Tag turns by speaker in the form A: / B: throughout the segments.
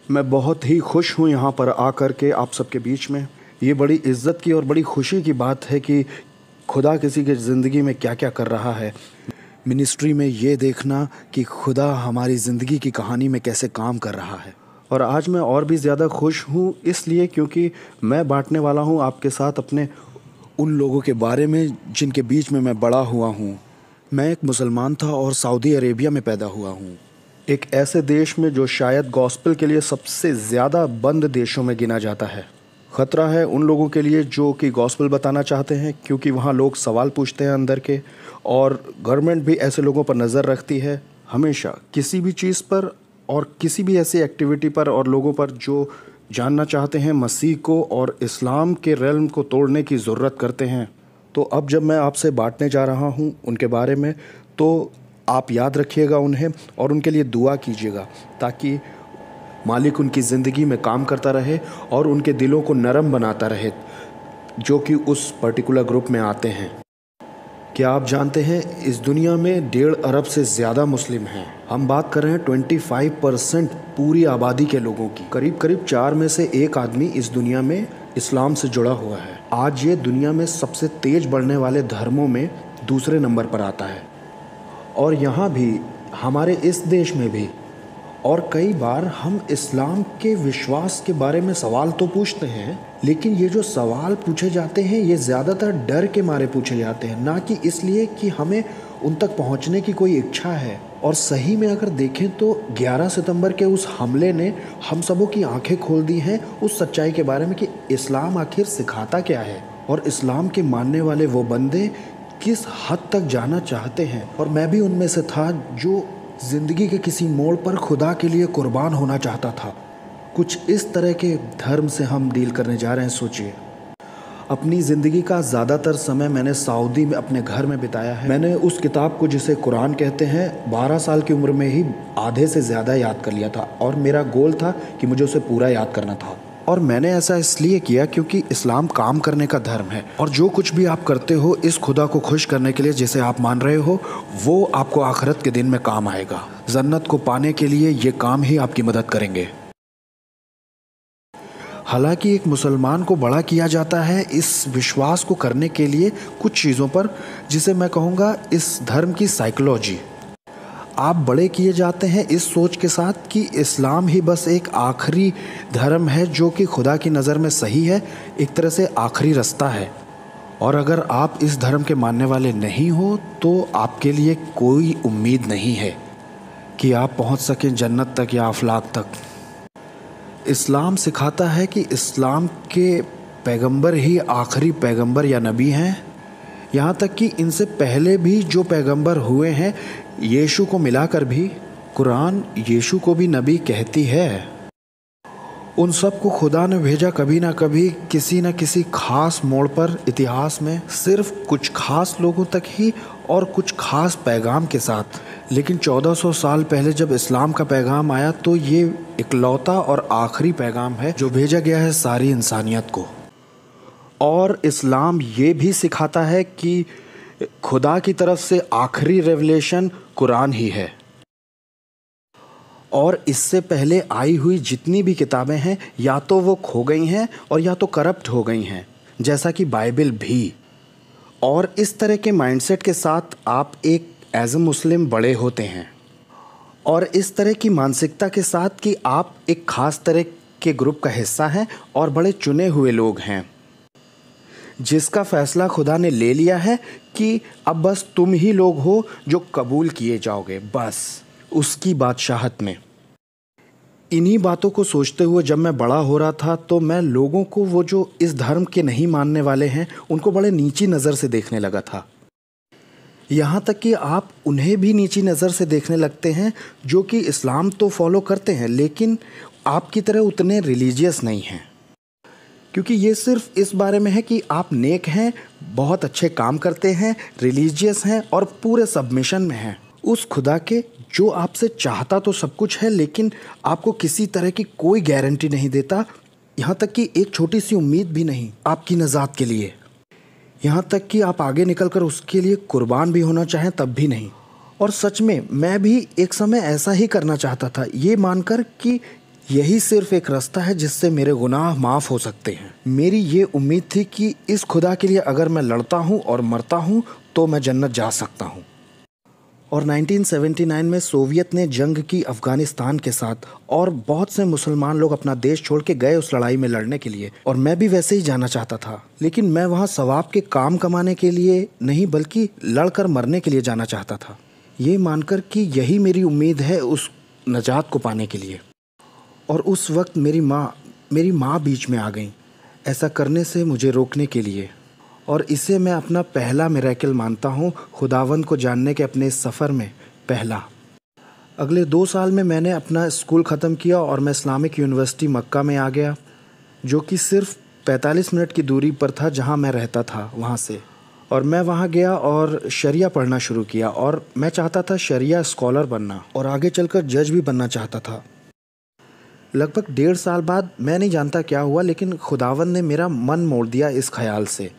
A: मैं बहुत ही खुश हूँ यहाँ पर आकर के आप सबके बीच में। ये बड़ी इज़्ज़त की और बड़ी खुशी की बात है कि खुदा किसी की ज़िंदगी में क्या क्या कर रहा है। मिनिस्ट्री में ये देखना कि खुदा हमारी ज़िंदगी की कहानी में कैसे काम कर रहा है। और आज मैं और भी ज़्यादा खुश हूँ इसलिए क्योंकि मैं बांटने वाला हूँ आपके साथ अपने उन लोगों के बारे में जिनके बीच में मैं बड़ा हुआ हूँ। मैं एक मुसलमान था और सऊदी अरेबिया में पैदा हुआ हूँ, एक ऐसे देश में जो शायद गॉस्पेल के लिए सबसे ज़्यादा बंद देशों में गिना जाता है। ख़तरा है उन लोगों के लिए जो कि गॉस्पेल बताना चाहते हैं, क्योंकि वहाँ लोग सवाल पूछते हैं अंदर के, और गवर्नमेंट भी ऐसे लोगों पर नज़र रखती है हमेशा किसी भी चीज़ पर और किसी भी ऐसी एक्टिविटी पर और लोगों पर जो जानना चाहते हैं मसीह को और इस्लाम के रेल्म को तोड़ने की ज़रूरत करते हैं। तो अब जब मैं आपसे बांटने जा रहा हूँ उनके बारे में, तो आप याद रखिएगा उन्हें और उनके लिए दुआ कीजिएगा ताकि मालिक उनकी ज़िंदगी में काम करता रहे और उनके दिलों को नरम बनाता रहे जो कि उस पर्टिकुलर ग्रुप में आते हैं। क्या आप जानते हैं इस दुनिया में 1.5 अरब से ज़्यादा मुस्लिम हैं। हम बात कर रहे हैं 25% पूरी आबादी के लोगों की। करीब करीब 4 में से 1 आदमी इस दुनिया में इस्लाम से जुड़ा हुआ है। आज ये दुनिया में सबसे तेज़ बढ़ने वाले धर्मों में दूसरे नंबर पर आता है। और यहाँ भी हमारे इस देश में भी और कई बार हम इस्लाम के विश्वास के बारे में सवाल तो पूछते हैं, लेकिन ये जो सवाल पूछे जाते हैं ये ज़्यादातर डर के मारे पूछे जाते हैं, ना कि इसलिए कि हमें उन तक पहुंचने की कोई इच्छा है। और सही में अगर देखें तो 11 सितंबर के उस हमले ने हम सबों की आंखें खोल दी हैं उस सच्चाई के बारे में कि इस्लाम आखिर सिखाता क्या है और इस्लाम के मानने वाले वो बंदे किस हद तक जाना चाहते हैं। और मैं भी उनमें से था जो ज़िंदगी के किसी मोड़ पर खुदा के लिए कुर्बान होना चाहता था। कुछ इस तरह के धर्म से हम डील करने जा रहे हैं। सोचिए, अपनी ज़िंदगी का ज़्यादातर समय मैंने सऊदी में अपने घर में बिताया है। मैंने उस किताब को जिसे कुरान कहते हैं 12 साल की उम्र में ही आधे से ज़्यादा याद कर लिया था और मेरा गोल था कि मुझे उसे पूरा याद करना था। और मैंने ऐसा इसलिए किया क्योंकि इस्लाम काम करने का धर्म है और जो कुछ भी आप करते हो इस खुदा को खुश करने के लिए जिसे आप मान रहे हो वो आपको आखिरत के दिन में काम आएगा। जन्नत को पाने के लिए ये काम ही आपकी मदद करेंगे। हालांकि एक मुसलमान को बड़ा किया जाता है इस विश्वास को करने के लिए कुछ चीज़ों पर, जिसे मैं कहूँगा इस धर्म की साइकोलॉजी। आप बड़े किए जाते हैं इस सोच के साथ कि इस्लाम ही बस एक आखिरी धर्म है जो कि खुदा की नज़र में सही है, एक तरह से आखिरी रास्ता है। और अगर आप इस धर्म के मानने वाले नहीं हो तो आपके लिए कोई उम्मीद नहीं है कि आप पहुंच सकें जन्नत तक या अफलाक तक। इस्लाम सिखाता है कि इस्लाम के पैगंबर ही आखिरी पैगंबर या नबी हैं, यहाँ तक कि इनसे पहले भी जो पैगंबर हुए हैं यीशु को मिलाकर भी कुरान यीशु को भी नबी कहती है। उन सब को खुदा ने भेजा कभी ना कभी किसी न किसी खास मोड़ पर इतिहास में, सिर्फ कुछ खास लोगों तक ही और कुछ खास पैगाम के साथ। लेकिन 1400 साल पहले जब इस्लाम का पैगाम आया तो ये इकलौता और आखिरी पैगाम है जो भेजा गया है सारी इंसानियत को। और इस्लाम ये भी सिखाता है कि खुदा की तरफ से आखिरी रेवलेशन कुरान ही है और इससे पहले आई हुई जितनी भी किताबें हैं या तो वो खो गई हैं और या तो करप्ट हो गई हैं, जैसा कि बाइबल भी। और इस तरह के माइंडसेट के साथ आप एक एज ए मुस्लिम बड़े होते हैं और इस तरह की मानसिकता के साथ कि आप एक ख़ास तरह के ग्रुप का हिस्सा हैं और बड़े चुने हुए लोग हैं जिसका फ़ैसला खुदा ने ले लिया है कि अब बस तुम ही लोग हो जो कबूल किए जाओगे, बस उसकी बादशाहत में। इन्हीं बातों को सोचते हुए जब मैं बड़ा हो रहा था तो मैं लोगों को, वो जो इस धर्म के नहीं मानने वाले हैं, उनको बड़े नीची नज़र से देखने लगा था। यहाँ तक कि आप उन्हें भी नीची नज़र से देखने लगते हैं जो कि इस्लाम तो फॉलो करते हैं लेकिन आपकी तरह उतने रिलीजियस नहीं हैं, क्योंकि ये सिर्फ इस बारे में है कि आप नेक हैं, बहुत अच्छे काम करते हैं, रिलीजियस हैं और पूरे सबमिशन में हैं उस खुदा के जो आपसे चाहता तो सब कुछ है लेकिन आपको किसी तरह की कोई गारंटी नहीं देता, यहाँ तक कि एक छोटी सी उम्मीद भी नहीं आपकी नजात के लिए। यहाँ तक कि आप आगे निकलकर उसके लिए कुर्बान भी होना चाहें तब भी नहीं। और सच में मैं भी एक समय ऐसा ही करना चाहता था, ये मानकर कि यही सिर्फ एक रास्ता है जिससे मेरे गुनाह माफ़ हो सकते हैं। मेरी ये उम्मीद थी कि इस खुदा के लिए अगर मैं लड़ता हूँ और मरता हूँ तो मैं जन्नत जा सकता हूँ। और 1979 में सोवियत ने जंग की अफ़गानिस्तान के साथ, और बहुत से मुसलमान लोग अपना देश छोड़ के गए उस लड़ाई में लड़ने के लिए, और मैं भी वैसे ही जाना चाहता था। लेकिन मैं वहाँ सवाब के काम कमाने के लिए नहीं बल्कि लड़कर मरने के लिए जाना चाहता था, ये मानकर कि यही मेरी उम्मीद है उस नजात को पाने के लिए। और उस वक्त मेरी माँ बीच में आ गई ऐसा करने से मुझे रोकने के लिए, और इसे मैं अपना पहला मिरेकल मानता हूँ खुदावंद को जानने के अपने इस सफ़र में पहला। अगले 2 साल में मैंने अपना स्कूल ख़त्म किया और मैं इस्लामिक यूनिवर्सिटी मक्का में आ गया, जो कि सिर्फ 45 मिनट की दूरी पर था जहाँ मैं रहता था वहाँ से। और मैं वहाँ गया और शरिया पढ़ना शुरू किया, और मैं चाहता था शरिया स्कॉलर बनना और आगे चलकर जज भी बनना चाहता था। लगभग 1.5 साल बाद मैं नहीं जानता क्या हुआ, लेकिन खुदावंद ने मेरा मन मोड़ दिया इस ख्याल से।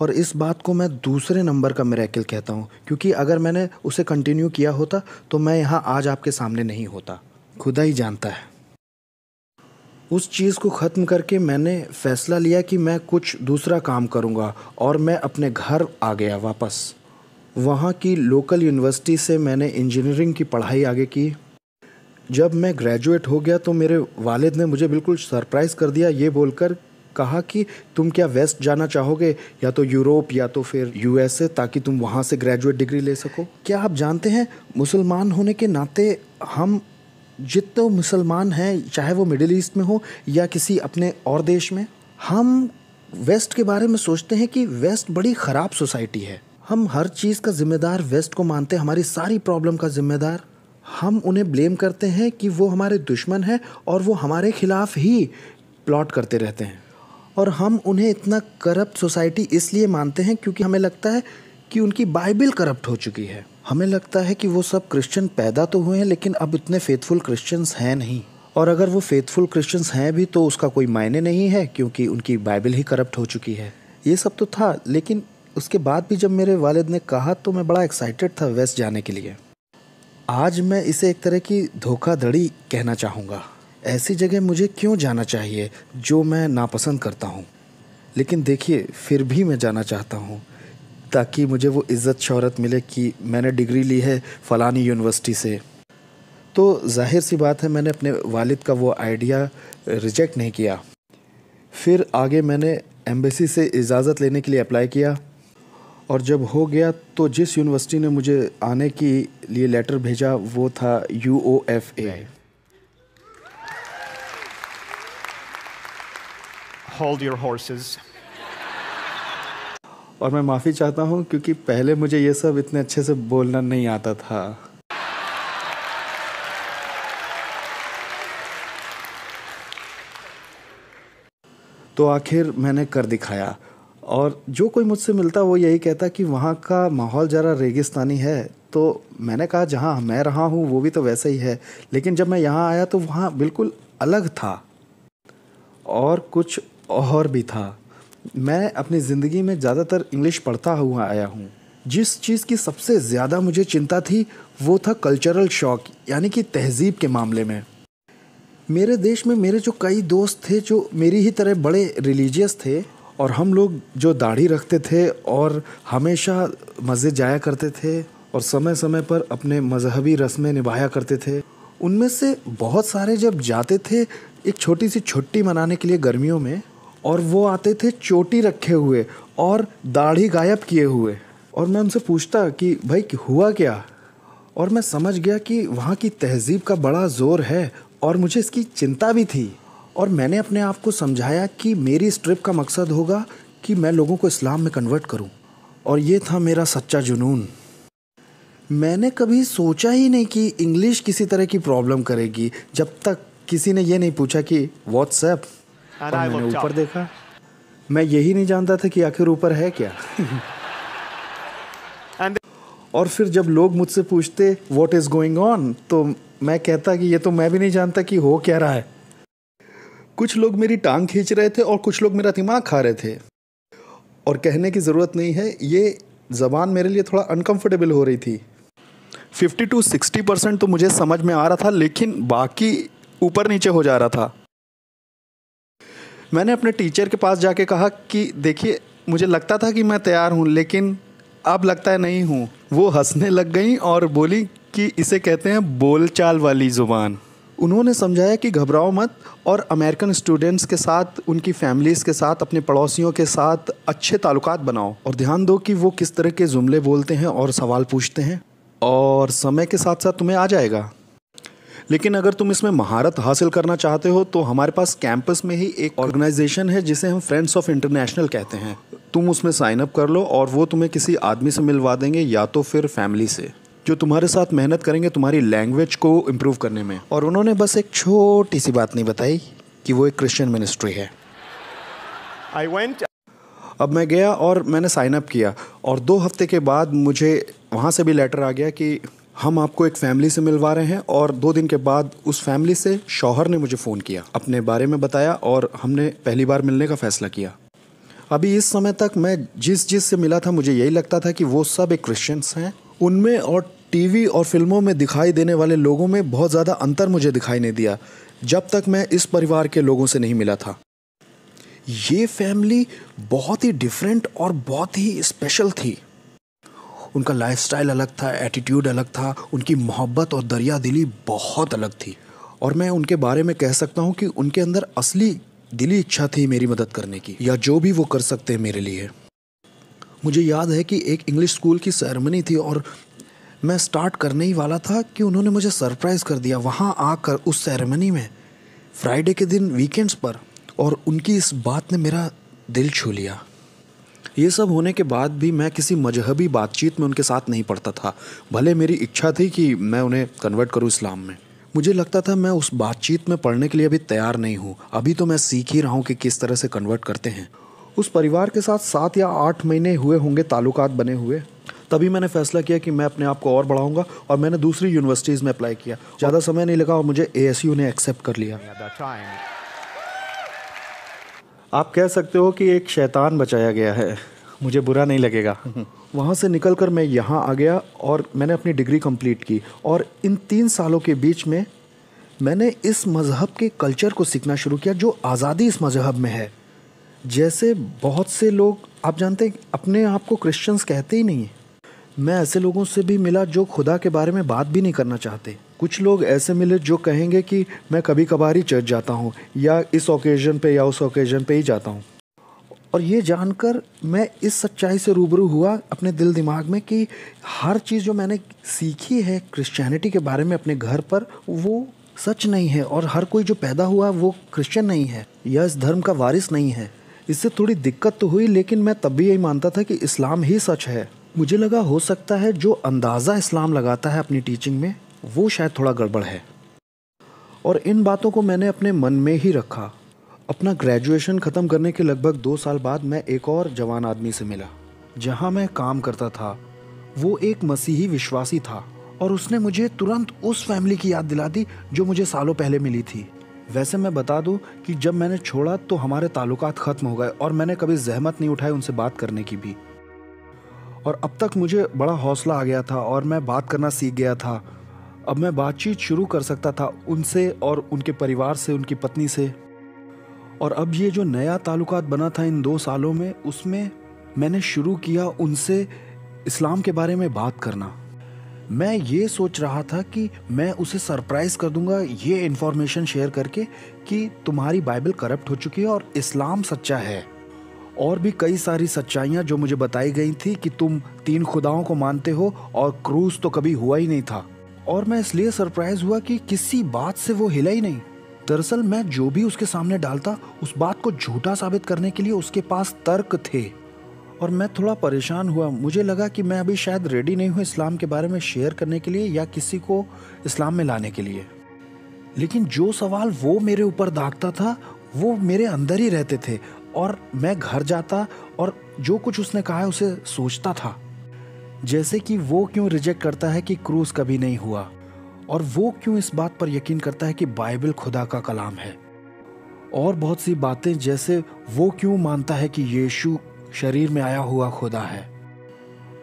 A: और इस बात को मैं दूसरे नंबर का मिरेकल कहता हूँ, क्योंकि अगर मैंने उसे कंटिन्यू किया होता तो मैं यहाँ आज आपके सामने नहीं होता। खुदा ही जानता है। उस चीज़ को ख़त्म करके मैंने फ़ैसला लिया कि मैं कुछ दूसरा काम करूँगा, और मैं अपने घर आ गया वापस। वहाँ की लोकल यूनिवर्सिटी से मैंने इंजीनियरिंग की पढ़ाई आगे की। जब मैं ग्रेजुएट हो गया तो मेरे वालिद ने मुझे बिल्कुल सरप्राइज़ कर दिया, ये बोलकर कहा कि तुम क्या वेस्ट जाना चाहोगे, या तो यूरोप या तो फिर यूएसए, ताकि तुम वहाँ से ग्रेजुएट डिग्री ले सको। क्या आप जानते हैं, मुसलमान होने के नाते हम जितने मुसलमान हैं, चाहे वो मिडिल ईस्ट में हो या किसी अपने और देश में, हम वेस्ट के बारे में सोचते हैं कि वेस्ट बड़ी ख़राब सोसाइटी है। हम हर चीज़ का ज़िम्मेदार वेस्ट को मानते हैं, हमारी सारी प्रॉब्लम का ज़िम्मेदार। हम उन्हें ब्लेम करते हैं कि वो हमारे दुश्मन हैं और वो हमारे ख़िलाफ़ ही प्लॉट करते रहते हैं। और हम उन्हें इतना करप्ट सोसाइटी इसलिए मानते हैं क्योंकि हमें लगता है कि उनकी बाइबल करप्ट हो चुकी है। हमें लगता है कि वो सब क्रिश्चियन पैदा तो हुए हैं लेकिन अब इतने फेथफुल क्रिश्चियंस हैं नहीं, और अगर वो फेथफुल क्रिश्चियंस हैं भी तो उसका कोई मायने नहीं है क्योंकि उनकी बाइबल ही करप्ट हो चुकी है। ये सब तो था, लेकिन उसके बाद भी जब मेरे वालिद ने कहा तो मैं बड़ा एक्साइटेड था वेस्ट जाने के लिए। आज मैं इसे एक तरह की धोखाधड़ी कहना चाहूँगा। ऐसी जगह मुझे क्यों जाना चाहिए जो मैं नापसंद करता हूँ, लेकिन देखिए फिर भी मैं जाना चाहता हूँ ताकि मुझे वो इज़्ज़त शोहरत मिले कि मैंने डिग्री ली है फ़लानी यूनिवर्सिटी से। तो जाहिर सी बात है मैंने अपने वालिद का वो आइडिया रिजेक्ट नहीं किया। फिर आगे मैंने एम्बेसी से इजाज़त लेने के लिए अप्लाई किया, और जब हो गया तो जिस यूनिवर्सिटी ने मुझे आने के लिए लेटर भेजा वो था UOFA।
B: Hold your horses.
A: और मैं माफ़ी चाहता हूँ क्योंकि पहले मुझे ये सब इतने अच्छे से बोलना नहीं आता था। तो आखिर मैंने कर दिखाया, और जो कोई मुझसे मिलता वो यही कहता कि वहाँ का माहौल ज़रा रेगिस्तानी है। तो मैंने कहा जहाँ मैं रहा हूँ वो भी तो वैसा ही है, लेकिन जब मैं यहाँ आया तो वहाँ बिल्कुल अलग था और कुछ और भी था। मैं अपनी ज़िंदगी में ज़्यादातर इंग्लिश पढ़ता हुआ आया हूँ। जिस चीज़ की सबसे ज़्यादा मुझे चिंता थी वो था कल्चरल शॉक, यानी कि तहज़ीब के मामले में। मेरे देश में मेरे जो कई दोस्त थे जो मेरी ही तरह बड़े रिलीजियस थे, और हम लोग जो दाढ़ी रखते थे और हमेशा मस्जिद जाया करते थे और समय समय पर अपने मजहबी रस्में निभाया करते थे, उनमें से बहुत सारे जब जाते थे एक छोटी सी छुट्टी मनाने के लिए गर्मियों में, और वो आते थे चोटी रखे हुए और दाढ़ी गायब किए हुए, और मैं उनसे पूछता कि भाई हुआ क्या, और मैं समझ गया कि वहाँ की तहज़ीब का बड़ा ज़ोर है और मुझे इसकी चिंता भी थी। और मैंने अपने आप को समझाया कि मेरी इस ट्रिप का मकसद होगा कि मैं लोगों को इस्लाम में कन्वर्ट करूं, और ये था मेरा सच्चा जुनून। मैंने कभी सोचा ही नहीं कि इंग्लिश किसी तरह की प्रॉब्लम करेगी, जब तक किसी ने ये नहीं पूछा कि व्हाट्सएप, और मैंने ऊपर देखा। मैं यही नहीं जानता था कि आखिर ऊपर है क्या। और फिर जब लोग मुझसे पूछते व्हाट इज़ गोइंग ऑन, तो मैं कहता कि ये तो मैं भी नहीं जानता कि हो क्या रहा है। कुछ लोग मेरी टांग खींच रहे थे और कुछ लोग मेरा दिमाग खा रहे थे, और कहने की ज़रूरत नहीं है ये ज़बान मेरे लिए थोड़ा अनकंफर्टेबल हो रही थी। 50 to 60% तो मुझे समझ में आ रहा था, लेकिन बाकी ऊपर नीचे हो जा रहा था। मैंने अपने टीचर के पास जाके कहा कि देखिए, मुझे लगता था कि मैं तैयार हूँ, लेकिन अब लगता है नहीं हूँ। वो हंसने लग गई और बोली कि इसे कहते हैं बोलचाल वाली ज़ुबान। उन्होंने समझाया कि घबराओ मत और अमेरिकन स्टूडेंट्स के साथ, उनकी फैमिलीज़ के साथ, अपने पड़ोसियों के साथ अच्छे ताल्लुकात बनाओ और ध्यान दो कि वो किस तरह के जुमले बोलते हैं और सवाल पूछते हैं, और समय के साथ साथ तुम्हें आ जाएगा। लेकिन अगर तुम इसमें महारत हासिल करना चाहते हो तो हमारे पास कैंपस में ही एक ऑर्गेनाइजेशन है जिसे हम फ्रेंड्स ऑफ इंटरनेशनल कहते हैं। तुम उसमें साइन अप कर लो और वो तुम्हें किसी आदमी से मिलवा देंगे या तो फिर फैमिली से, जो तुम्हारे साथ मेहनत करेंगे तुम्हारी लैंग्वेज को इम्प्रूव करने में। और उन्होंने बस एक छोटी सी बात नहीं बताई कि वो एक क्रिश्चियन मिनिस्ट्री है। अब मैं गया और मैंने साइन अप किया और 2 हफ्ते के बाद मुझे वहाँ से भी लेटर आ गया कि हम आपको एक फैमिली से मिलवा रहे हैं। और 2 दिन के बाद उस फैमिली से शौहर ने मुझे फ़ोन किया, अपने बारे में बताया और हमने पहली बार मिलने का फ़ैसला किया। अभी इस समय तक मैं जिस से मिला था मुझे यही लगता था कि वो सब एक क्रिश्चियंस हैं। उनमें और टीवी और फिल्मों में दिखाई देने वाले लोगों में बहुत ज़्यादा अंतर मुझे दिखाई नहीं दिया जब तक मैं इस परिवार के लोगों से नहीं मिला था। ये फैमिली बहुत ही डिफरेंट और बहुत ही स्पेशल थी। उनका लाइफस्टाइल अलग था, एटीट्यूड अलग था, उनकी मोहब्बत और दरिया दिली बहुत अलग थी। और मैं उनके बारे में कह सकता हूँ कि उनके अंदर असली दिली इच्छा थी मेरी मदद करने की, या जो भी वो कर सकते हैं मेरे लिए। मुझे याद है कि एक इंग्लिश स्कूल की सेरेमनी थी और मैं स्टार्ट करने ही वाला था कि उन्होंने मुझे सरप्राइज़ कर दिया वहाँ आकर उस सेरेमनी में, फ्राइडे के दिन, वीकेंड्स पर। और उनकी इस बात ने मेरा दिल छू लिया। ये सब होने के बाद भी मैं किसी मजहबी बातचीत में उनके साथ नहीं पड़ता था, भले मेरी इच्छा थी कि मैं उन्हें कन्वर्ट करूँ इस्लाम में। मुझे लगता था मैं उस बातचीत में पढ़ने के लिए अभी तैयार नहीं हूँ, अभी तो मैं सीख ही रहा हूँ कि किस तरह से कन्वर्ट करते हैं। उस परिवार के साथ 7 या 8 महीने हुए होंगे ताल्लुकात बने हुए, तभी मैंने फ़ैसला किया कि मैं अपने आप को और बढ़ाऊँगा और मैंने दूसरी यूनिवर्सिटीज़ में अप्लाई किया। ज़्यादा समय नहीं लगा और मुझे ASU ने एक्सेप्ट कर लिया। आप कह सकते हो कि एक शैतान बचाया गया है, मुझे बुरा नहीं लगेगा। वहाँ से निकलकर मैं यहाँ आ गया और मैंने अपनी डिग्री कंप्लीट की। और इन 3 सालों के बीच में मैंने इस मज़हब के कल्चर को सीखना शुरू किया, जो आज़ादी इस मज़हब में है। जैसे बहुत से लोग, आप जानते हैं, अपने आप को क्रिश्चियंस कहते ही नहीं हैं। मैं ऐसे लोगों से भी मिला जो खुदा के बारे में बात भी नहीं करना चाहते। कुछ लोग ऐसे मिले जो कहेंगे कि मैं कभी कभार ही चर्च जाता हूँ, या इस ओकेजन पे या उस ओकेजन पे ही जाता हूँ। और ये जानकर मैं इस सच्चाई से रूबरू हुआ अपने दिल दिमाग में कि हर चीज़ जो मैंने सीखी है क्रिश्चियनिटी के बारे में अपने घर पर, वो सच नहीं है। और हर कोई जो पैदा हुआ वो क्रिश्चियन नहीं है या इस धर्म का वारिस नहीं है। इससे थोड़ी दिक्कत तो हुई, लेकिन मैं तब भी यही मानता था कि इस्लाम ही सच है। मुझे लगा हो सकता है जो अंदाज़ा इस्लाम लगाता है अपनी टीचिंग में, वो शायद थोड़ा गड़बड़ है। और इन बातों को मैंने अपने मन में ही रखा। अपना ग्रेजुएशन ख़त्म करने के लगभग 2 साल बाद मैं एक और जवान आदमी से मिला। जहाँ मैं काम करता था वो एक मसीही विश्वासी था और उसने मुझे तुरंत उस फैमिली की याद दिला दी जो मुझे सालों पहले मिली थी। वैसे मैं बता दूं कि जब मैंने छोड़ा तो हमारे ताल्लुकात ख़त्म हो गए और मैंने कभी जहमत नहीं उठाई उनसे बात करने की भी। और अब तक मुझे बड़ा हौसला आ गया था और मैं बात करना सीख गया था। अब मैं बातचीत शुरू कर सकता था उनसे और उनके परिवार से, उनकी पत्नी से। और अब ये जो नया ताल्लुकात बना था इन 2 सालों में, उसमें मैंने शुरू किया उनसे इस्लाम के बारे में बात करना। मैं ये सोच रहा था कि मैं उसे सरप्राइज़ कर दूंगा ये इन्फॉर्मेशन शेयर करके कि तुम्हारी बाइबल करप्ट हो चुकी है और इस्लाम सच्चा है। और भी कई सारी सच्चाइयाँ जो मुझे बताई गई थी कि तुम 3 खुदाओं को मानते हो और क्रूस तो कभी हुआ ही नहीं था। और मैं इसलिए सरप्राइज़ हुआ कि किसी बात से वो हिला ही नहीं। दरअसल मैं जो भी उसके सामने डालता उस बात को झूठा साबित करने के लिए उसके पास तर्क थे। और मैं थोड़ा परेशान हुआ। मुझे लगा कि मैं अभी शायद रेडी नहीं हूँ इस्लाम के बारे में शेयर करने के लिए या किसी को इस्लाम में लाने के लिए। लेकिन जो सवाल वो मेरे ऊपर दागता था वो मेरे अंदर ही रहते थे और मैं घर जाता और जो कुछ उसने कहा है उसे सोचता था। जैसे कि वो क्यों रिजेक्ट करता है कि क्रूस कभी नहीं हुआ, और वो क्यों इस बात पर यकीन करता है कि बाइबल खुदा का कलाम है। और बहुत सी बातें, जैसे वो क्यों मानता है कि यीशु शरीर में आया हुआ खुदा है।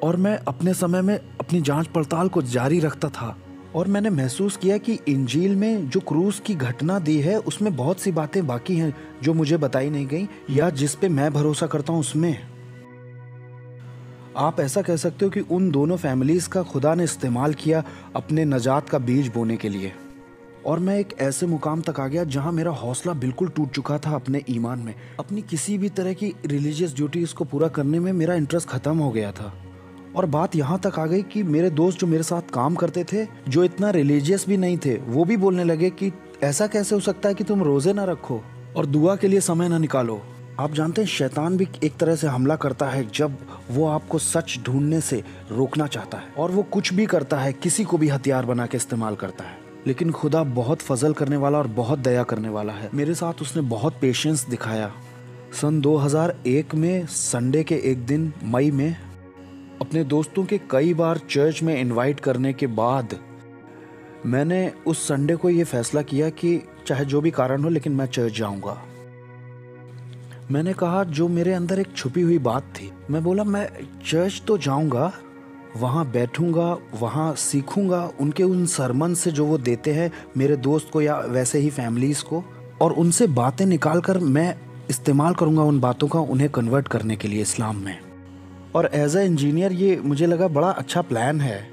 A: और मैं अपने समय में अपनी जांच पड़ताल को जारी रखता था और मैंने महसूस किया कि इंजील में जो क्रूस की घटना दी है उसमें बहुत सी बातें बाकी हैं जो मुझे बताई नहीं गई या जिस पे मैं भरोसा करता हूँ उसमें। आप ऐसा कह सकते हो कि उन दोनों फैमिलीज का खुदा ने इस्तेमाल किया अपने नजात का बीज बोने के लिए। और मैं एक ऐसे मुकाम तक आ गया जहां मेरा हौसला बिल्कुल टूट चुका था अपने ईमान में। अपनी किसी भी तरह की रिलीजियस ड्यूटीज को पूरा करने में मेरा इंटरेस्ट खत्म हो गया था। और बात यहाँ तक आ गई कि मेरे दोस्त जो मेरे साथ काम करते थे, जो इतना रिलीजियस भी नहीं थे, वो भी बोलने लगे कि ऐसा कैसे हो सकता है कि तुम रोजे ना रखो और दुआ के लिए समय ना निकालो। आप जानते हैं शैतान भी एक तरह से हमला करता है जब वो आपको सच ढूंढने से रोकना चाहता है, और वो कुछ भी करता है, किसी को भी हथियार बना के इस्तेमाल करता है। लेकिन खुदा बहुत फजल करने वाला और बहुत दया करने वाला है। मेरे साथ उसने बहुत पेशेंस दिखाया। सन 2001 में संडे के एक दिन मई में अपने दोस्तों के कई बार चर्च में इनवाइट करने के बाद मैंने उस संडे को ये फैसला किया कि चाहे जो भी कारण हो लेकिन मैं चर्च जाऊंगा। मैंने कहा जो मेरे अंदर एक छुपी हुई बात थी, मैं बोला मैं चर्च तो जाऊंगा, वहाँ बैठूंगा, वहाँ सीखूंगा उनके उन सरमन से जो वो देते हैं मेरे दोस्त को या वैसे ही फैमिलीज़ को, और उनसे बातें निकाल कर मैं इस्तेमाल करूंगा उन बातों का उन्हें कन्वर्ट करने के लिए इस्लाम में। और एज ए इंजीनियर ये मुझे लगा बड़ा अच्छा प्लान है,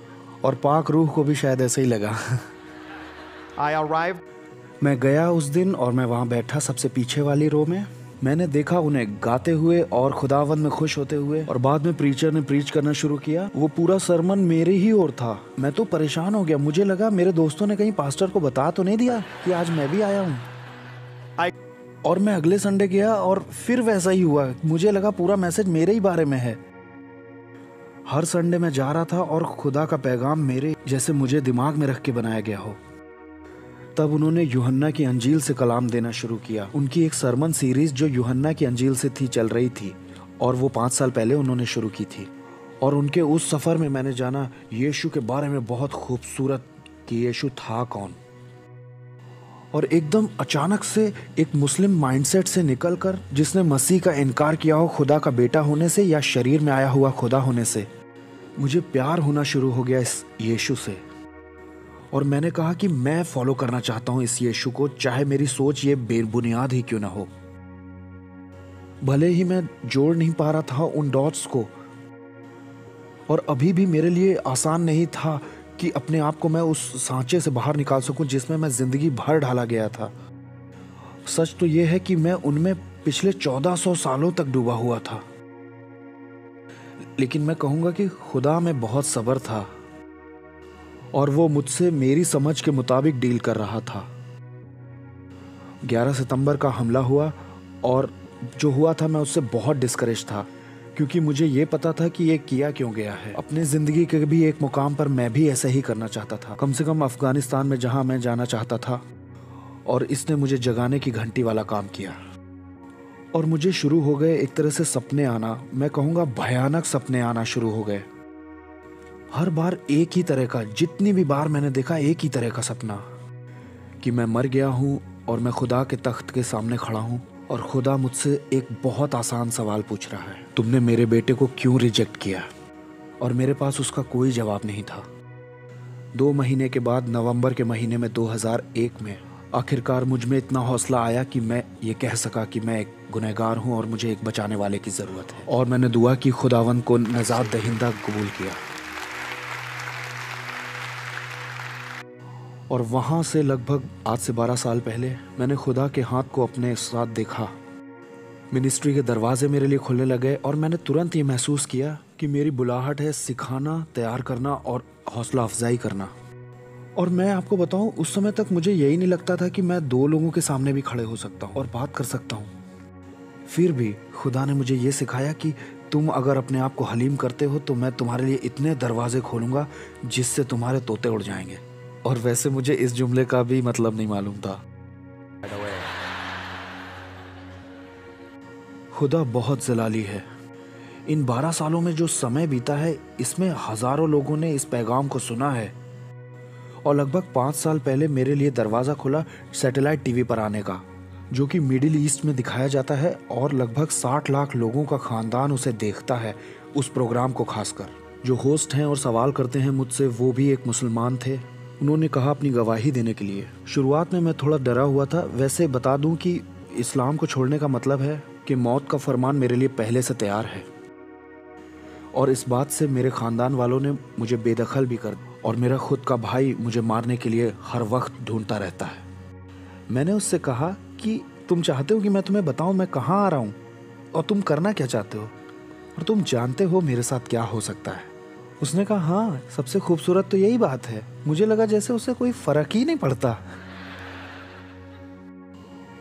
A: और पाक रूह को भी शायद ऐसे ही लगा।
B: I arrived.
A: मैं गया उस दिन और मैं वहाँ बैठा सबसे पीछे वाली रो में। मैंने देखा उन्हें गाते हुए और खुदावंद में खुश होते हुए, और बाद में प्रीचर ने प्रीच करना शुरू किया। वो पूरा सरमन मेरे ही ओर था। मैं तो परेशान हो गया। मुझे लगा मेरे दोस्तों ने कहीं पास्टर को बता तो नहीं दिया कि आज मैं भी आया हूँ। और मैं अगले संडे गया और फिर वैसा ही हुआ। मुझे लगा पूरा मैसेज मेरे ही बारे में है। हर संडे मैं जा रहा था और खुदा का पैगाम मेरे जैसे मुझे दिमाग में रख के बनाया गया हो। तब उन्होंने यूहन्ना की अंजील से कलाम देना शुरू किया। उनकी एक सरमन सीरीज जो यूहन्ना की अंजील से थी चल रही थी, और वो 5 साल पहले उन्होंने शुरू की थी। और उनके उस सफ़र में मैंने जाना यीशु के बारे में बहुत खूबसूरत कि यीशु था कौन। और एकदम अचानक से एक मुस्लिम माइंडसेट से निकलकर, जिसने मसीह का इनकार किया हो खुदा का बेटा होने से या शरीर में आया हुआ खुदा होने से, मुझे प्यार होना शुरू हो गया इस यीशु से। और मैंने कहा कि मैं फॉलो करना चाहता हूं इस यीशु को, चाहे मेरी सोच ये बेबुनियाद ही क्यों ना हो। भले ही मैं जोड़ नहीं पा रहा था उन डॉट्स को, और अभी भी मेरे लिए आसान नहीं था कि अपने आप को मैं उस सांचे से बाहर निकाल सकूं जिसमें मैं जिंदगी भर ढाला गया था। सच तो यह है कि मैं उनमें पिछले 1400 सालों तक डूबा हुआ था। लेकिन मैं कहूंगा कि खुदा में बहुत सब्र था, और वो मुझसे मेरी समझ के मुताबिक डील कर रहा था। 11 सितंबर का हमला हुआ, और जो हुआ था मैं उससे बहुत डिस्करेज था, क्योंकि मुझे ये पता था कि ये किया क्यों गया है। अपने ज़िंदगी के भी एक मुकाम पर मैं भी ऐसा ही करना चाहता था, कम से कम अफगानिस्तान में जहां मैं जाना चाहता था। और इसने मुझे जगाने की घंटी वाला काम किया, और मुझे शुरू हो गए एक तरह से सपने आना। मैं कहूँगा भयानक सपने आना शुरू हो गए। हर बार एक ही तरह का, जितनी भी बार मैंने देखा एक ही तरह का सपना कि मैं मर गया हूँ और मैं खुदा के तख्त के सामने खड़ा हूँ, और खुदा मुझसे एक बहुत आसान सवाल पूछ रहा है, तुमने मेरे बेटे को क्यों रिजेक्ट किया? और मेरे पास उसका कोई जवाब नहीं था। 2 महीने के बाद नवंबर के महीने में 2001 में आखिरकार मुझ में इतना हौसला आया कि मैं ये कह सका कि मैं एक गुनहगार हूँ और मुझे एक बचाने वाले की ज़रूरत है। और मैंने दुआ की, खुदावंद को नजात दहिंदा कबूल किया। और वहाँ से लगभग आज से 12 साल पहले मैंने खुदा के हाथ को अपने साथ देखा। मिनिस्ट्री के दरवाजे मेरे लिए खुलने लगे, और मैंने तुरंत ये महसूस किया कि मेरी बुलाहट है सिखाना, तैयार करना और हौसला अफजाई करना। और मैं आपको बताऊं, उस समय तक मुझे यही नहीं लगता था कि मैं 2 लोगों के सामने भी खड़े हो सकता हूँ और बात कर सकता हूँ। फिर भी खुदा ने मुझे ये सिखाया कि तुम अगर अपने आप को हलीम करते हो तो मैं तुम्हारे लिए इतने दरवाजे खोलूंगा जिससे तुम्हारे तोते उड़ जाएंगे। और वैसे मुझे इस जुमले का भी मतलब नहीं मालूम था। खुदा बहुत जलाली है। इन 12 सालों में जो समय बीता है, इसमें हजारों लोगों ने इस पैगाम को सुना है। और लगभग 5 साल पहले मेरे लिए दरवाज़ा खुला सैटेलाइट टीवी पर आने का, जो कि मिडिल ईस्ट में दिखाया जाता है, और लगभग 60 लाख लोगों का खानदान उसे देखता है, उस प्रोग्राम को खासकर। जो होस्ट हैं और सवाल करते हैं मुझसे, वो भी एक मुसलमान थे। उन्होंने कहा अपनी गवाही देने के लिए। शुरुआत में मैं थोड़ा डरा हुआ था। वैसे बता दूं कि इस्लाम को छोड़ने का मतलब है कि मौत का फरमान मेरे लिए पहले से तैयार है, और इस बात से मेरे ख़ानदान वालों ने मुझे बेदखल भी कर, और मेरा खुद का भाई मुझे मारने के लिए हर वक्त ढूंढता रहता है। मैंने उससे कहा कि तुम चाहते हो कि मैं तुम्हें बताऊं मैं कहाँ आ रहा हूँ और तुम करना क्या चाहते हो, और तुम जानते हो मेरे साथ क्या हो सकता है। उसने कहा हाँ, सबसे खूबसूरत तो यही बात है। मुझे लगा जैसे उसे कोई फर्क ही नहीं पड़ता।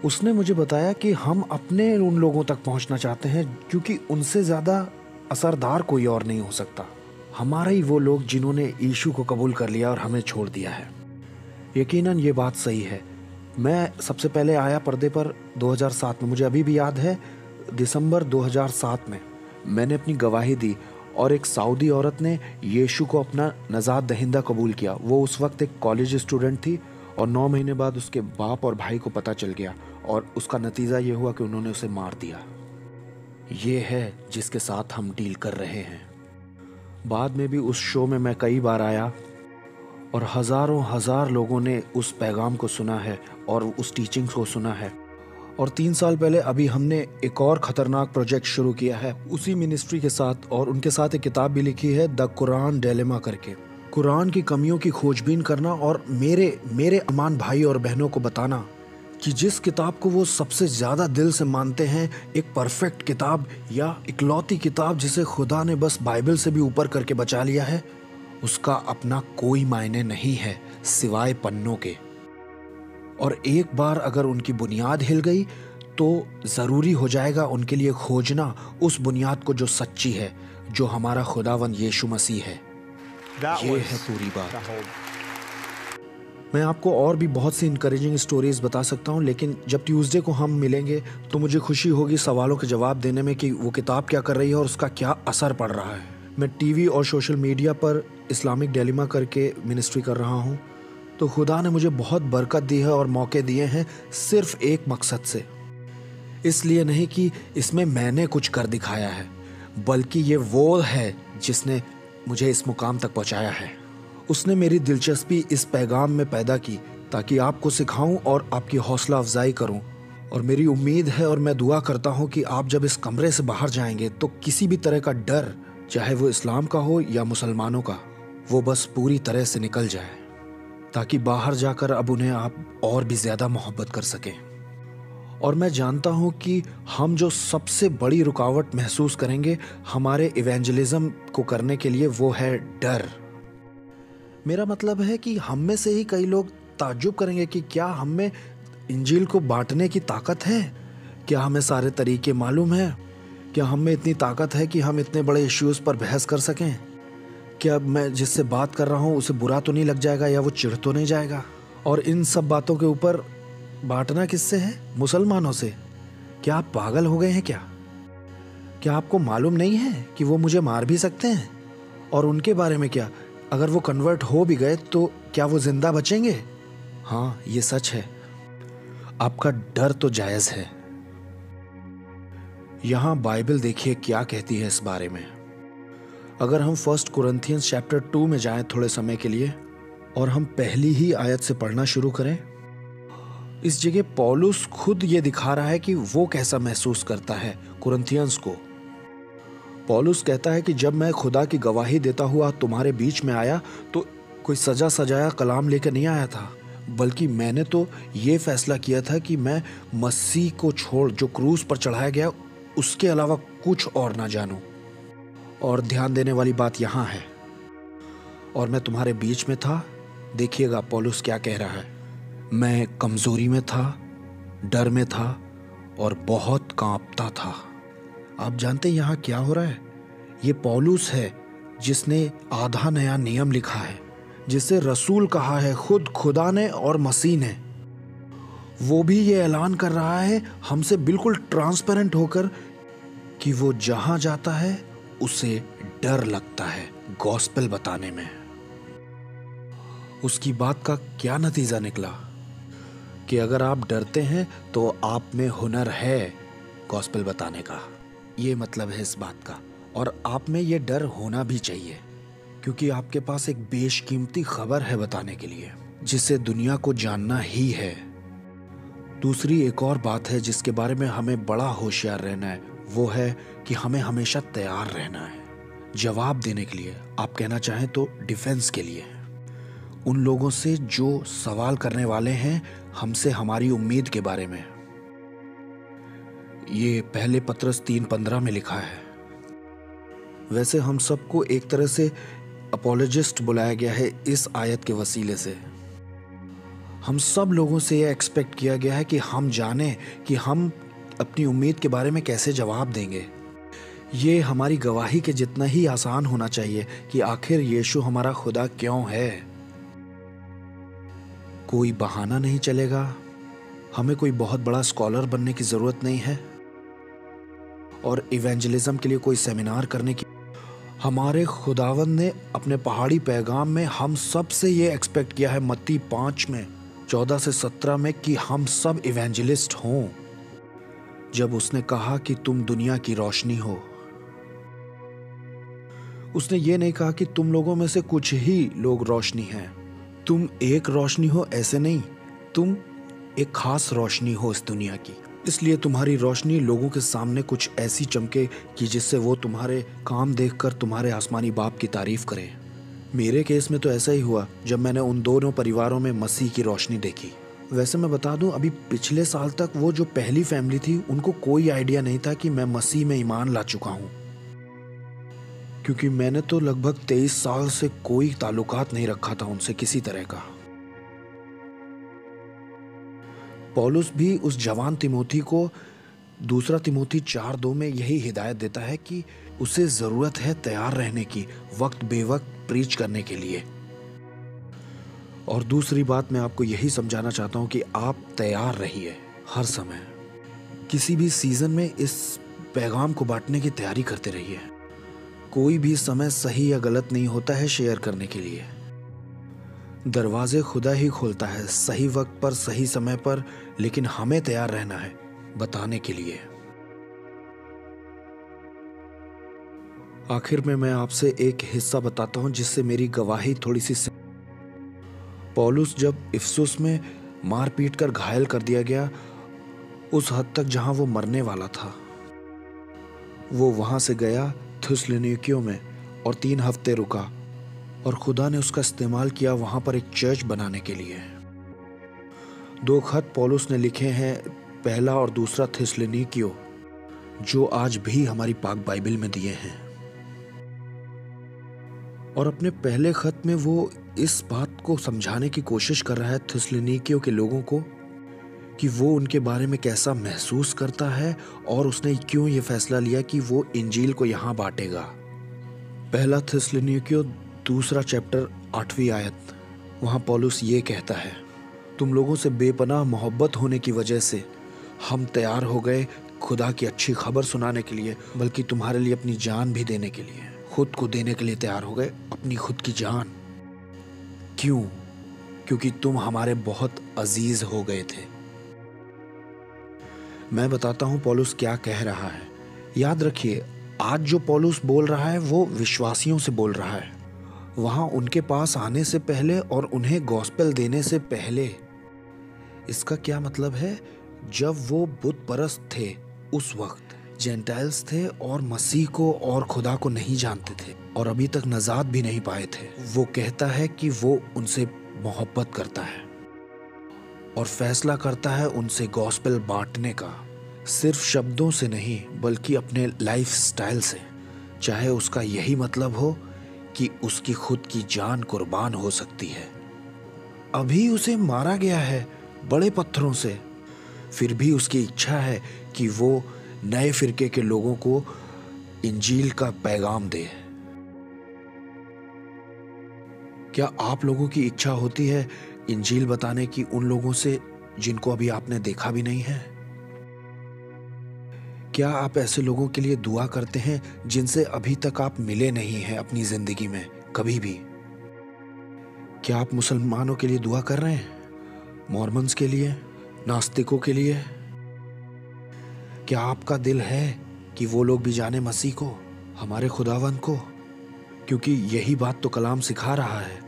A: उसने मुझे बताया कि हम अपने उन लोगों तक पहुंचना चाहते हैं क्योंकि उनसे ज़्यादा असरदार कोई और नहीं हो सकता। हमारे ही वो लोग जिन्होंने यीशु को कबूल कर लिया और हमें छोड़ दिया है। यकीनन ये बात सही है। मैं सबसे पहले आया पर्दे पर 2007 में। मुझे अभी भी याद है, दिसंबर 2007 में मैंने अपनी गवाही दी और एक सऊदी औरत ने यीशु को अपना नजात दहिंदा कबूल किया। वो उस वक्त एक कॉलेज स्टूडेंट थी और 9 महीने बाद उसके बाप और भाई को पता चल गया और उसका नतीजा ये हुआ कि उन्होंने उसे मार दिया। ये है जिसके साथ हम डील कर रहे हैं। बाद में भी उस शो में मैं कई बार आया और हज़ारों हज़ार लोगों ने उस पैगाम को सुना है और उस टीचिंग को सुना है। और 3 साल पहले अभी हमने एक और ख़तरनाक प्रोजेक्ट शुरू किया है उसी मिनिस्ट्री के साथ, और उनके साथ एक किताब भी लिखी है, द कुरान डिलेमा करके। कुरान की कमियों की खोजबीन करना और मेरे अमान भाई और बहनों को बताना कि जिस किताब को वो सबसे ज़्यादा दिल से मानते हैं, एक परफेक्ट किताब या इकलौती किताब जिसे खुदा ने बस बाइबल से भी ऊपर करके बचा लिया है, उसका अपना कोई मायने नहीं है सिवाय पन्नों के। और एक बार अगर उनकी बुनियाद हिल गई तो ज़रूरी हो जाएगा उनके लिए खोजना उस बुनियाद को जो सच्ची है, जो हमारा खुदावंद यीशु मसीह है। ये है पूरी बात। मैं आपको और भी बहुत सी इनकरेजिंग स्टोरीज बता सकता हूँ, लेकिन जब ट्यूसडे को हम मिलेंगे तो मुझे खुशी होगी सवालों के जवाब देने में कि वो किताब क्या कर रही है और उसका क्या असर पड़ रहा है। मैं टीवी और सोशल मीडिया पर इस्लामिक डिलेमा करके मिनिस्ट्री कर रहा हूँ, तो खुदा ने मुझे बहुत बरकत दी है और मौके दिए हैं सिर्फ एक मकसद से। इसलिए नहीं कि इसमें मैंने कुछ कर दिखाया है, बल्कि ये वो है जिसने मुझे इस मुकाम तक पहुँचाया है। उसने मेरी दिलचस्पी इस पैगाम में पैदा की ताकि आपको सिखाऊं और आपकी हौसला अफजाई करूं। और मेरी उम्मीद है और मैं दुआ करता हूं कि आप जब इस कमरे से बाहर जाएंगे तो किसी भी तरह का डर, चाहे वो इस्लाम का हो या मुसलमानों का, वो बस पूरी तरह से निकल जाए, ताकि बाहर जाकर अब उन्हें आप और भी ज़्यादा मोहब्बत कर सकें। और मैं जानता हूं कि हम जो सबसे बड़ी रुकावट महसूस करेंगे हमारे इवेंजलिज्म को करने के लिए, वो है डर। मेरा मतलब है कि हम में से ही कई लोग ताज्जुब करेंगे कि क्या हम में इंजील को बांटने की ताकत है, क्या हमें सारे तरीके मालूम हैं, क्या हम में इतनी ताकत है कि हम इतने बड़े इश्यूज़ पर बहस कर सकें, क्या मैं जिससे बात कर रहा हूँ उसे बुरा तो नहीं लग जाएगा या वो चिढ़ तो नहीं जाएगा। और इन सब बातों के ऊपर बांटना किससे है? मुसलमानों से। क्या आप पागल हो गए हैं क्या आपको मालूम नहीं है कि वो मुझे मार भी सकते हैं? और उनके बारे में क्या, अगर वो कन्वर्ट हो भी गए तो क्या वो जिंदा बचेंगे? हाँ, ये सच है। आपका डर तो जायज़ है। यहाँ बाइबल देखिए क्या कहती है इस बारे में। अगर हम 1 कुरिन्थियंस चैप्टर 2 में जाएं थोड़े समय के लिए और हम पहली ही आयत से पढ़ना शुरू करें, इस जगह पौलुस खुद ये दिखा रहा है कि वो कैसा महसूस करता है कुरिन्थियंस को। पौलुस कहता है कि जब मैं खुदा की गवाही देता हुआ तुम्हारे बीच में आया तो कोई सजा सजाया कलाम लेकर नहीं आया था, बल्कि मैंने तो ये फैसला किया था कि मैं मसीह को छोड़ जो क्रूस पर चढ़ाया गया उसके अलावा कुछ और ना जानूं। और ध्यान देने वाली बात यहाँ है, और मैं तुम्हारे बीच में था। देखिएगा पौलुस क्या कह रहा है। मैं कमजोरी में था, डर में था और बहुत कांपता था। आप जानते हैं यहाँ क्या हो रहा है? ये पौलुस है जिसने आधा नया नियम लिखा है, जिसे रसूल कहा है खुद खुदा ने और मसीह ने। वो भी ये ऐलान कर रहा है हमसे बिल्कुल ट्रांसपेरेंट होकर कि वो जहां जाता है उसे डर लगता है गॉस्पेल बताने में। उसकी बात का क्या नतीजा निकला कि अगर आप डरते हैं तो आप में हुनर है गॉस्पेल बताने का। ये मतलब है इस बात का, और आप में ये डर होना भी चाहिए। क्योंकि आपके पास एक बेशकीमती खबर है बताने के लिए, जिसे दुनिया को जानना ही है। दूसरी एक और बात है जिसके बारे में हमें बड़ा होशियार रहना है, वो है कि हमें हमेशा तैयार रहना है जवाब देने के लिए, आप कहना चाहें तो डिफेंस के लिए, उन लोगों से जो सवाल करने वाले हैं हमसे हमारी उम्मीद के बारे में। ये पहले पत्रस 3:15 में लिखा है। वैसे हम सबको एक तरह से अपोलोजिस्ट बुलाया गया है इस आयत के वसीले से। हम सब लोगों से यह एक्सपेक्ट किया गया है कि हम जानें कि हम अपनी उम्मीद के बारे में कैसे जवाब देंगे। ये हमारी गवाही के जितना ही आसान होना चाहिए कि आखिर यीशु हमारा खुदा क्यों है। कोई बहाना नहीं चलेगा, हमें कोई बहुत बड़ा स्कॉलर बनने की जरूरत नहीं है और इवेंजलिज्म के लिए कोई सेमिनार करने की। हमारे खुदावंद ने अपने पहाड़ी पैगाम में हम सब से ये एक्सपेक्ट किया है, मत्ती 5 में 14 से 17 में, कि हम सब इवेंजलिस्ट हों। जब उसने कहा कि तुम दुनिया की रोशनी हो, उसने ये नहीं कहा कि तुम लोगों में से कुछ ही लोग रोशनी हैं। तुम एक रोशनी हो ऐसे नहीं, तुम एक खास रोशनी हो इस दुनिया की। इसलिए तुम्हारी रोशनी लोगों के सामने कुछ ऐसी चमके कि जिससे वो तुम्हारे काम देखकर तुम्हारे आसमानी बाप की तारीफ करें। मेरे केस में तो ऐसा ही हुआ जब मैंने उन दोनों परिवारों में मसीह की रोशनी देखी। वैसे मैं बता दूं, अभी पिछले साल तक वो जो पहली फैमिली थी उनको कोई आइडिया नहीं था कि मैं मसीह में ईमान ला चुका हूं, क्योंकि मैंने तो लगभग 23 साल से कोई ताल्लुकात नहीं रखा था उनसे किसी तरह का। पौलुस भी उस जवान तिमोथी को दूसरा तिमोथी 4:2 में यही हिदायत देता है कि उसे जरूरत है तैयार रहने की, वक्त बेवक्त प्रीच करने के लिए। और दूसरी बात मैं आपको यही समझाना चाहता हूं कि आप तैयार रहिए हर समय। किसी भी सीजन में इस पैगाम को बांटने की तैयारी करते रहिए। कोई भी समय सही या गलत नहीं होता है शेयर करने के लिए। दरवाजे खुदा ही खोलता है सही वक्त पर, सही समय पर, लेकिन हमें तैयार रहना है बताने के लिए। आखिर में मैं आपसे एक हिस्सा बताता हूं जिससे मेरी गवाही थोड़ी सी। पौलुस जब इफिसुस में मार पीट कर घायल कर दिया गया, उस हद तक जहां वो मरने वाला था, वो वहां से गया थिस्सलुनीकियों में और 3 हफ्ते रुका और खुदा ने उसका इस्तेमाल किया वहां पर एक चर्च बनाने के लिए। 2 खत पौलुस ने लिखे हैं, पहला और दूसरा थिस्सलुनीकियों, जो आज भी हमारी पाक बाइबल में दिए हैं। और अपने पहले खत में वो इस बात को समझाने की कोशिश कर रहा है थिस्सलुनीकियों के लोगों को कि वो उनके बारे में कैसा महसूस करता है और उसने क्यों ये फैसला लिया कि वो इंजील को यहां बांटेगा। पहला थिस्सलुनीकियों 2 चैप्टर 8वीं आयत, वहां पौलुस ये कहता है, तुम लोगों से बेपनाह मोहब्बत होने की वजह से हम तैयार हो गए खुदा की अच्छी खबर सुनाने के लिए, बल्कि तुम्हारे लिए अपनी जान भी देने के लिए, खुद को देने के लिए तैयार हो गए, अपनी खुद की जान। क्यों? क्योंकि तुम हमारे बहुत अजीज हो गए थे। मैं बताता हूं पौलुस क्या कह रहा है। याद रखिए, आज जो पौलुस बोल रहा है वो विश्वासियों से बोल रहा है, वहां उनके पास आने से पहले और उन्हें गॉस्पेल देने से पहले। इसका क्या मतलब है? जब वो बुत परस्त थे उस वक्त जेंटाइल्स थे और मसीह को और खुदा को नहीं जानते थे और अभी तक नजात भी नहीं पाए थे। वो कहता है कि वो उनसे मोहब्बत करता है और फैसला करता है उनसे गॉस्पेल बांटने का, सिर्फ शब्दों से नहीं बल्कि अपने लाइफ स्टाइल से। चाहे उसका यही मतलब हो कि उसकी खुद की जान कुर्बान हो सकती है। अभी उसे मारा गया है बड़े पत्थरों से, फिर भी उसकी इच्छा है कि वो नए फिरके के लोगों को इंजील का पैगाम दे। क्या आप लोगों की इच्छा होती है इंजील बताने की उन लोगों से जिनको अभी आपने देखा भी नहीं है? क्या आप ऐसे लोगों के लिए दुआ करते हैं जिनसे अभी तक आप मिले नहीं हैं अपनी जिंदगी में कभी भी? क्या आप मुसलमानों के लिए दुआ कर रहे हैं? मॉर्मन्स के लिए? नास्तिकों के लिए? क्या आपका दिल है कि वो लोग भी जाने मसीह को, हमारे खुदावन को? क्योंकि यही बात तो कलाम सिखा रहा है।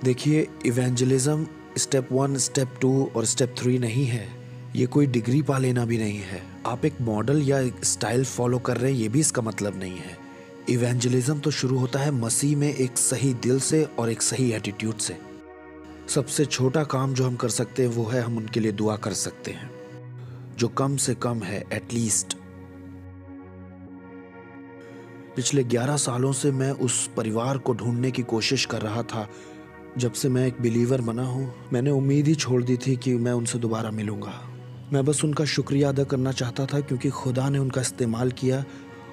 A: देखिए, इवेंजलिज्म स्टेप 1, स्टेप 2 और स्टेप 3 नहीं है। ये कोई डिग्री पा लेना भी नहीं है। आप एक मॉडल या एक स्टाइल फॉलो कर रहे हैं, ये भी इसका मतलब नहीं है। इवेंजलिज्म तो शुरू होता है मसीह में एक सही दिल से और एक सही एटीट्यूड से। सबसे छोटा काम जो हम कर सकते हैं वो है हम उनके लिए दुआ कर सकते हैं, जो कम से कम है एटलीस्ट। पिछले 11 सालों से मैं उस परिवार को ढूंढने की कोशिश कर रहा था। जब से मैं एक बिलीवर बना हूं, मैंने उम्मीद ही छोड़ दी थी कि मैं उनसे दोबारा मिलूंगा। मैं बस उनका शुक्रिया अदा करना चाहता था, क्योंकि खुदा ने उनका इस्तेमाल किया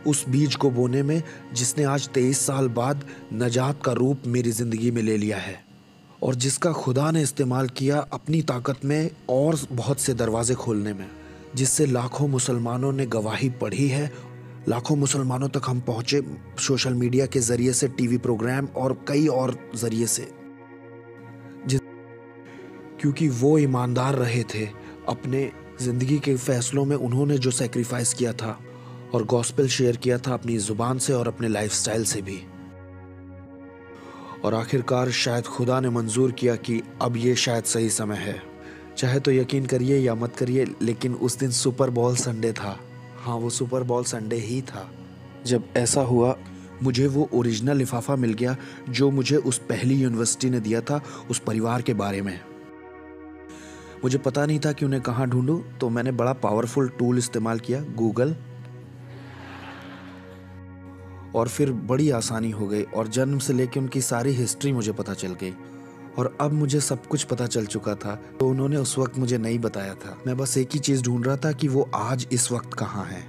A: उस बीज को बोने में जिसने आज 23 साल बाद नजात का रूप मेरी ज़िंदगी में ले लिया है, और जिसका खुदा ने इस्तेमाल किया अपनी ताकत में और बहुत से दरवाजे खोलने में, जिससे लाखों मुसलमानों ने गवाही पढ़ी है। लाखों मुसलमानों तक हम पहुँचे सोशल मीडिया के ज़रिए से, टीवी प्रोग्राम और कई और ज़रिए से, क्योंकि वो ईमानदार रहे थे अपने ज़िंदगी के फ़ैसलों में। उन्होंने जो सेक्रीफाइस किया था और गॉस्पेल शेयर किया था अपनी ज़ुबान से और अपने लाइफस्टाइल से भी। और आखिरकार शायद खुदा ने मंजूर किया कि अब ये शायद सही समय है। चाहे तो यकीन करिए या मत करिए, लेकिन उस दिन सुपर बॉल संडे था। हाँ, वो सुपर बॉल संडे ही था। जब ऐसा हुआ, मुझे वो ओरिजिनल लिफाफा मिल गया जो मुझे उस पहली यूनिवर्सिटी ने दिया था उस परिवार के बारे में। मुझे पता नहीं था कि उन्हें कहाँ ढूंढूं, तो मैंने बड़ा पावरफुल टूल इस्तेमाल किया, गूगल, और फिर बड़ी आसानी हो गई और जन्म से लेकर उनकी सारी हिस्ट्री मुझे पता चल गई। और अब मुझे सब कुछ पता चल चुका था, तो उन्होंने उस वक्त मुझे नहीं बताया था। मैं बस एक ही चीज़ ढूंढ रहा था कि वो आज इस वक्त कहाँ हैं,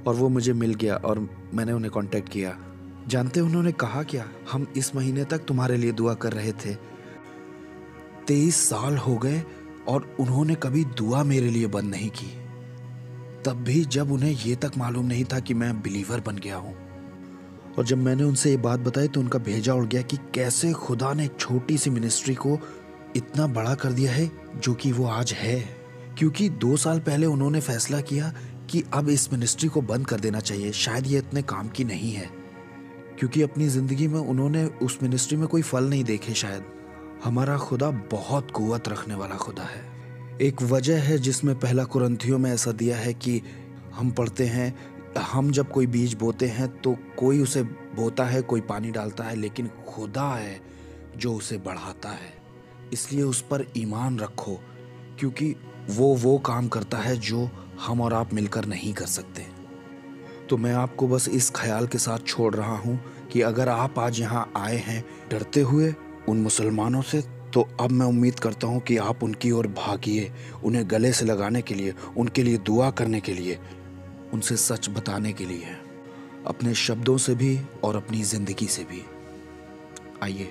A: और वो मुझे मिल गया और मैंने उन्हें कांटेक्ट किया। जानते उन्होंने कहा क्या? हम इस महीने तक तुम्हारे लिए दुआ कर रहे थे। 23 साल हो गए और उन्होंने कभी दुआ मेरे लिए बंद नहीं की, तब भी जब उन्हें ये तक मालूम नहीं था कि मैं बिलीवर बन गया हूँ। और जब मैंने उनसे ये बात बताई तो उनका भेजा उड़ गया कि कैसे खुदा ने एक छोटी सी मिनिस्ट्री को इतना बड़ा कर दिया है जो कि वो आज है। क्योंकि 2 साल पहले उन्होंने फैसला किया कि अब इस मिनिस्ट्री को बंद कर देना चाहिए, शायद ये इतने काम की नहीं है, क्योंकि अपनी ज़िंदगी में उन्होंने उस मिनिस्ट्री में कोई फल नहीं देखे शायद। हमारा खुदा बहुत कुव्वत रखने वाला खुदा है। एक वजह है जिसमें पहला कुरिन्थियों में ऐसा दिया है कि हम पढ़ते हैं, हम जब कोई बीज बोते हैं तो कोई उसे बोता है, कोई पानी डालता है, लेकिन खुदा है जो उसे बढ़ाता है। इसलिए उस पर ईमान रखो, क्योंकि वो काम करता है जो हम और आप मिलकर नहीं कर सकते। तो मैं आपको बस इस ख्याल के साथ छोड़ रहा हूँ कि अगर आप आज यहाँ आए हैं डरते हुए उन मुसलमानों से, तो अब मैं उम्मीद करता हूँ कि आप उनकी ओर भागिए, उन्हें गले से लगाने के लिए, उनके लिए दुआ करने के लिए, उनसे सच बताने के लिए, अपने शब्दों से भी और अपनी ज़िंदगी से भी। आइए।